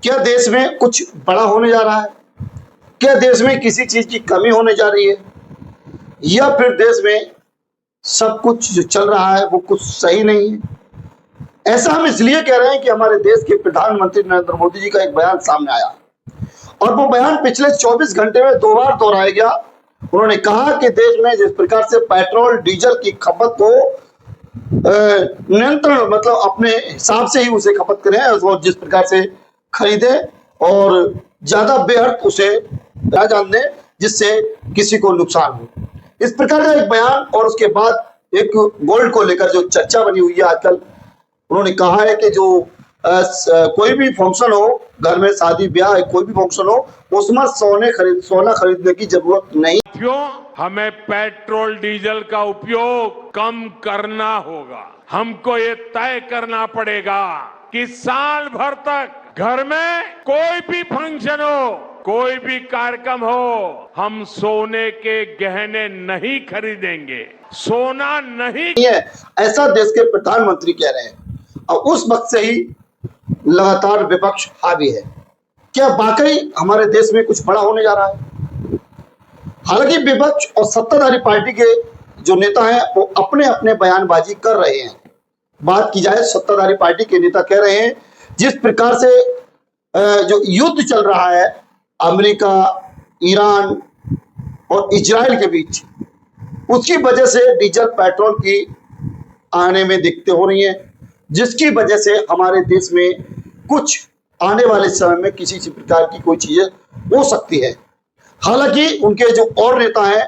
क्या देश में कुछ बड़ा होने जा रहा है? क्या देश में किसी चीज की कमी होने जा रही है, या फिर देश में सब कुछ जो चल रहा है वो कुछ सही नहीं है? ऐसा हम इसलिए कह रहे हैं कि हमारे देश के प्रधानमंत्री नरेंद्र मोदी जी का एक बयान सामने आया और वो बयान पिछले 24 घंटे में 2 बार दोहराया गया। उन्होंने कहा कि देश में जिस प्रकार से पेट्रोल डीजल की खपत को नियंत्रण मतलब अपने हिसाब से ही उसे खपत करें और जिस प्रकार से खरीदे और ज्यादा बेहद उसे ना जान दें जिससे किसी को नुकसान हो। इस प्रकार का एक बयान और उसके बाद एक गोल्ड को लेकर जो चर्चा बनी हुई है आजकल, उन्होंने कहा है कि जो कोई भी फंक्शन हो, घर में शादी ब्याह कोई भी फंक्शन हो, उसमें सोना खरीदने की जरूरत नहीं। हमें पेट्रोल डीजल का उपयोग कम करना होगा। हमको ये तय करना पड़ेगा कि साल भर तक घर में कोई भी फंक्शन हो, कोई भी कार्यक्रम हो, हम सोने के गहने नहीं खरीदेंगे, सोना नहीं है, ऐसा देश के प्रधानमंत्री कह रहे हैं। और उस वक्त से ही लगातार विपक्ष हावी है। क्या वाकई हमारे देश में कुछ बड़ा होने जा रहा है? हालांकि विपक्ष और सत्ताधारी पार्टी के जो नेता हैं वो अपने अपने बयानबाजी कर रहे हैं। बात की जाए, सत्ताधारी पार्टी के नेता कह रहे हैं जिस प्रकार से जो युद्ध चल रहा है अमेरिका, ईरान और इजराइल के बीच, उसकी वजह से डीजल पेट्रोल की आने में दिक्कतें हो रही हैं, जिसकी वजह से हमारे देश में कुछ आने वाले समय में किसी प्रकार की कोई चीजें हो सकती है। हालांकि उनके जो और नेता हैं,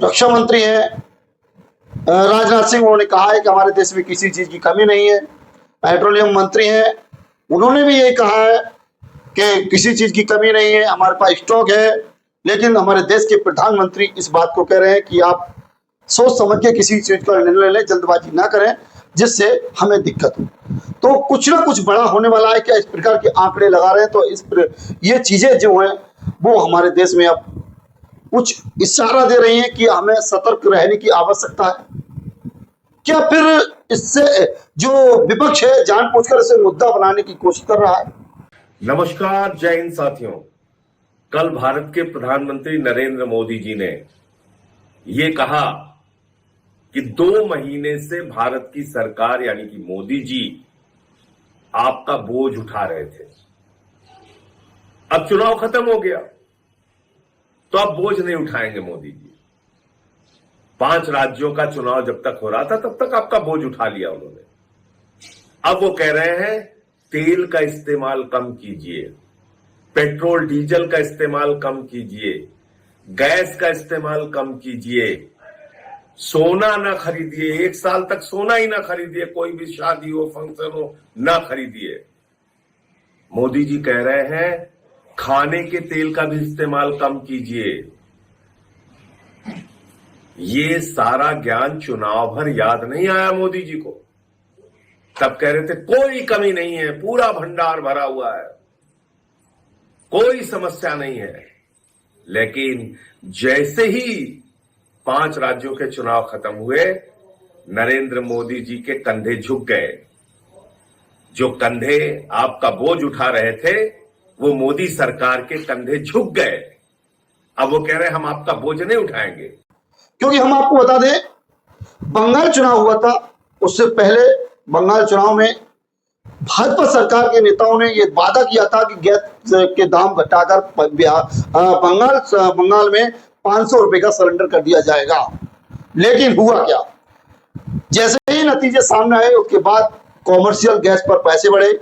रक्षा मंत्री हैं राजनाथ सिंह, उन्होंने कहा है कि हमारे देश में किसी चीज की कमी नहीं है। पेट्रोलियम मंत्री हैं, उन्होंने भी ये कहा है कि किसी चीज की कमी नहीं है, हमारे पास स्टॉक है। लेकिन हमारे देश के प्रधानमंत्री इस बात को कह रहे हैं कि आप सोच समझ के किसी चीज का निर्णय लें, जल्दबाजी ना करें जिससे हमें दिक्कत हो। तो कुछ ना कुछ बड़ा होने वाला है। क्या इस प्रकार के आंकड़े लगा रहे हैं? तो ये चीजें जो हैं वो हमारे देश में अब कुछ इशारा दे रही हैं कि हमें सतर्क रहने की आवश्यकता है। क्या फिर इससे जो विपक्ष है जानबूझकर इसे मुद्दा बनाने की कोशिश कर रहा है? नमस्कार, जय हिंद साथियों। कल भारत के प्रधानमंत्री नरेंद्र मोदी जी ने ये कहा कि 2 महीने से भारत की सरकार यानी कि मोदी जी आपका बोझ उठा रहे थे। अब चुनाव खत्म हो गया तो अब बोझ नहीं उठाएंगे मोदी जी। 5 राज्यों का चुनाव जब तक हो रहा था तब तक आपका बोझ उठा लिया उन्होंने। अब वो कह रहे हैं तेल का इस्तेमाल कम कीजिए, पेट्रोल डीजल का इस्तेमाल कम कीजिए, गैस का इस्तेमाल कम कीजिए, सोना ना खरीदिए, 1 साल तक सोना ही ना खरीदिए, कोई भी शादी हो फंक्शन हो ना खरीदिए। मोदी जी कह रहे हैं खाने के तेल का भी इस्तेमाल कम कीजिए। ये सारा ज्ञान चुनाव भर याद नहीं आया मोदी जी को। तब कह रहे थे कोई कमी नहीं है, पूरा भंडार भरा हुआ है, कोई समस्या नहीं है। लेकिन जैसे ही 5 राज्यों के चुनाव खत्म हुए, नरेंद्र मोदी जी के कंधे झुक गए। जो कंधे आपका बोझ उठा रहे थे वो मोदी सरकार के कंधे झुक गए। अब वो कह रहे हैं हम आपका बोझ नहीं उठाएंगे। क्योंकि हम आपको बता दें, बंगाल चुनाव हुआ था, उससे पहले बंगाल चुनाव में भाजपा सरकार के नेताओं ने ये वादा किया था कि गैस के दाम घटाकर बंगाल में 500 रुपए का सिलेंडर कर दिया जाएगा। लेकिन हुआ क्या? जैसे ही नतीजे सामने आए उसके बाद कॉमर्शियल गैस पर पैसे बढ़े।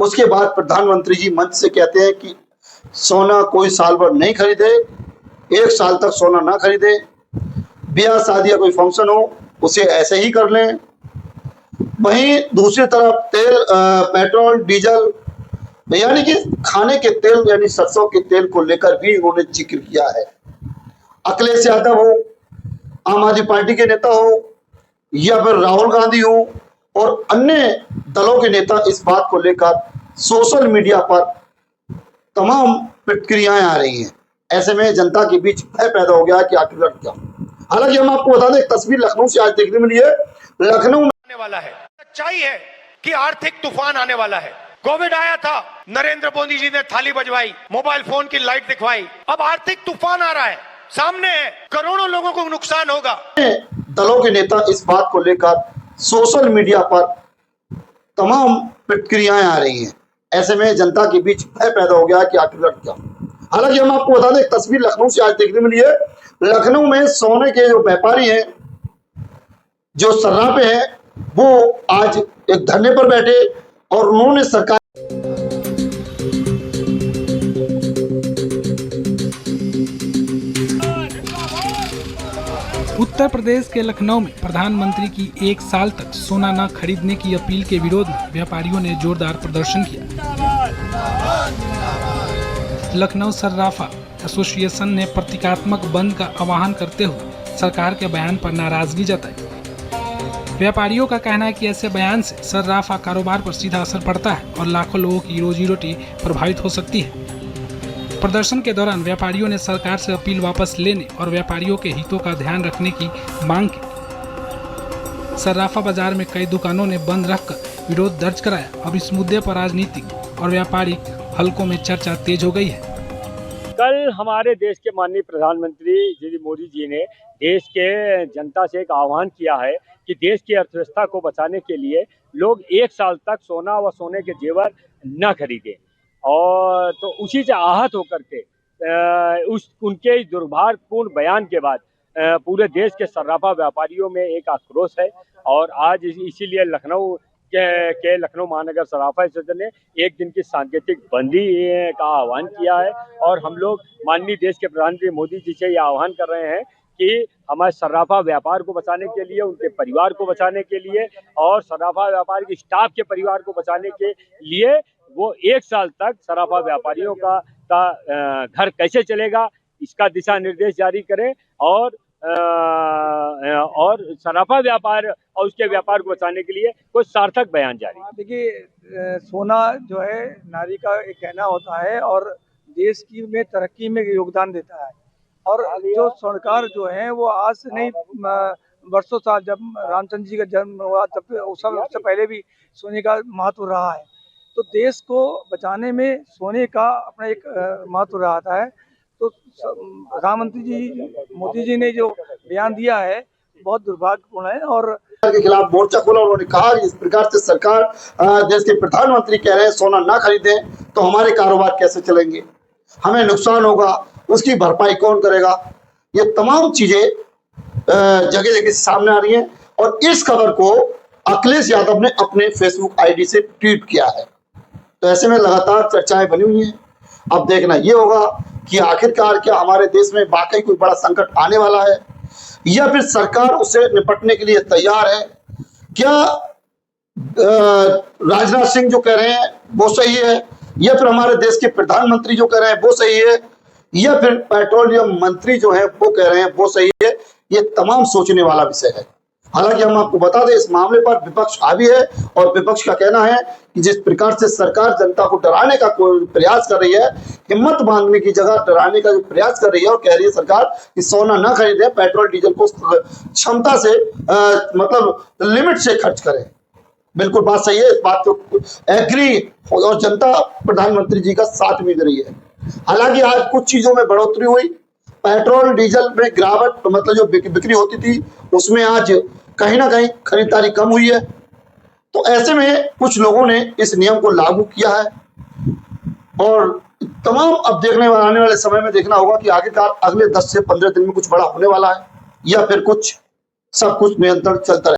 उसके बाद प्रधानमंत्री जी मंच से कहते हैं कि सोना कोई साल भर नहीं खरीदे, 1 साल तक सोना ना खरीदे, ब्याह शादी या कोई फंक्शन हो उसे ऐसे ही कर लें। वहीं दूसरी तरफ तेल, पेट्रोल डीजल यानी कि खाने के तेल यानी सरसों के तेल को लेकर भी उन्होंने जिक्र किया है। अखिलेश यादव हो, आम आदमी पार्टी के नेता हो या फिर राहुल गांधी हो और अन्य दलों के नेता इस बात को लेकर सोशल मीडिया पर तमाम प्रतिक्रियाएं आ रही हैं। ऐसे में जनता के बीच भय पैदा हो गया कि आखिर क्या। हालांकि हम आपको बता दें, एक तस्वीर लखनऊ से आज देखने मिली है। लखनऊ आने वाला है, सच्चाई है कि आर्थिक तूफान आने वाला है। कोविड आया था, नरेंद्र मोदी जी ने थाली बजवाई, मोबाइल फोन की लाइट दिखवाई। अब आर्थिक तूफान आ रहा है, सामने है, करोड़ों लोगों को नुकसान होगा। दलों के नेता इस बात को लेकर सोशल मीडिया पर तमाम प्रतिक्रियाएं आ रही हैं। ऐसे में जनता के बीच भय पैदा हो गया कि आखिरकार क्या। हालांकि हम आपको बता दें, एक तस्वीर लखनऊ से आज देखने मिली है। लखनऊ में सोने के जो व्यापारी हैं, जो सर्राफे हैं, वो आज एक धरने पर बैठे और उन्होंने सरकार उत्तर प्रदेश के लखनऊ में प्रधानमंत्री की 1 साल तक सोना न खरीदने की अपील के विरोध में व्यापारियों ने जोरदार प्रदर्शन किया। लखनऊ सर्राफा एसोसिएशन ने प्रतीकात्मक बंद का आह्वान करते हुए सरकार के बयान पर नाराजगी जताई। व्यापारियों का कहना है कि ऐसे बयान से सर्राफा कारोबार पर सीधा असर पड़ता है और लाखों लोगों की रोजी रोटी प्रभावित हो सकती है। प्रदर्शन के दौरान व्यापारियों ने सरकार से अपील वापस लेने और व्यापारियों के हितों का ध्यान रखने की मांग की। सर्राफा बाजार में कई दुकानों ने बंद रखकर विरोध दर्ज कराया। अब इस मुद्दे पर राजनीतिक और व्यापारिक हलकों में चर्चा तेज हो गई है। कल हमारे देश के माननीय प्रधानमंत्री श्री मोदी जी ने देश के जनता से एक आह्वान किया है कि देश की अर्थव्यवस्था को बचाने के लिए लोग 1 साल तक सोना व सोने के जेवर न खरीदें। और तो उसी से आहत होकर के उनके दुर्भाग्यपूर्ण बयान के बाद पूरे देश के सर्राफा व्यापारियों में एक आक्रोश है। और आज इसीलिए लखनऊ के लखनऊ महानगर सर्राफा एसोसिएशन ने 1 दिन की सांकेतिक बंदी का आह्वान किया है। और हम लोग माननीय देश के प्रधानमंत्री मोदी जी से ये आह्वान कर रहे हैं कि हमारे सर्राफा व्यापार को बचाने के लिए, उनके परिवार को बचाने के लिए और सर्राफा व्यापार के स्टाफ के परिवार को बचाने के लिए वो 1 साल तक सर्राफा व्यापारियों का घर कैसे चलेगा, इसका दिशा निर्देश जारी करें और सर्राफा व्यापार और उसके व्यापार को बचाने के लिए कोई सार्थक बयान जारी। देखिए, सोना जो है नारी का एक गहना होता है और देश की में तरक्की में योगदान देता है। और जो सरकार जो है वो आज से नहीं, वर्षों साल जब रामचंद्र जी का जन्म हुआ तब उससे पहले भी सोने का महत्व रहा है। तो देश को बचाने में सोने का अपना एक महत्व रहा है। तो प्रधानमंत्री जी मोदी जी ने जो बयान दिया है बहुत दुर्भाग्यपूर्ण है। और के खिलाफ मोर्चा खोला। उन्होंने कहा इस प्रकार से सरकार, देश के प्रधानमंत्री कह रहे हैं सोना ना खरीदें तो हमारे कारोबार कैसे चलेंगे, हमें नुकसान होगा, उसकी भरपाई कौन करेगा। ये तमाम चीजें जगह जगह सामने आ रही हैं। और इस खबर को अखिलेश यादव ने अपने फेसबुक आईडी से ट्वीट किया है। तो ऐसे में लगातार चर्चाएं बनी हुई हैं। अब देखना ये होगा कि आखिरकार क्या हमारे देश में वाकई कोई बड़ा संकट आने वाला है या फिर सरकार उससे निपटने के लिए तैयार है। क्या राजनाथ सिंह जो कह रहे हैं वो सही है, या फिर हमारे देश के प्रधानमंत्री जो कह रहे हैं वो सही है, या फिर पेट्रोलियम मंत्री जो है वो कह रहे हैं वो सही है। ये तमाम सोचने वाला विषय है। हालांकि हम आपको बता दें इस मामले पर विपक्ष हावी है और विपक्ष का कहना है कि जिस प्रकार से सरकार जनता को डराने का कोई प्रयास कर रही है, हिम्मत बांधने की जगह डराने का जो प्रयास कर रही है और कह रही है सरकार कि सोना ना खरीदे, पेट्रोल डीजल को क्षमता से मतलब लिमिट से खर्च करें। बिल्कुल बात सही है, इस बात को एग्री और जनता प्रधानमंत्री जी का साथ भी दे रही है। हालांकि आज कुछ चीजों में बढ़ोतरी हुई, पेट्रोल डीजल में गिरावट, मतलब जो बिक्री होती थी उसमें आज कहीं ना कहीं खरीदारी कम हुई है। तो ऐसे में कुछ लोगों ने इस नियम को लागू किया है और तमाम अब आने वाले समय में देखना होगा कि आखिरकार अगले 10 से 15 दिन में कुछ बड़ा होने वाला है या फिर कुछ सब कुछ नियंत्रण चलता रहे।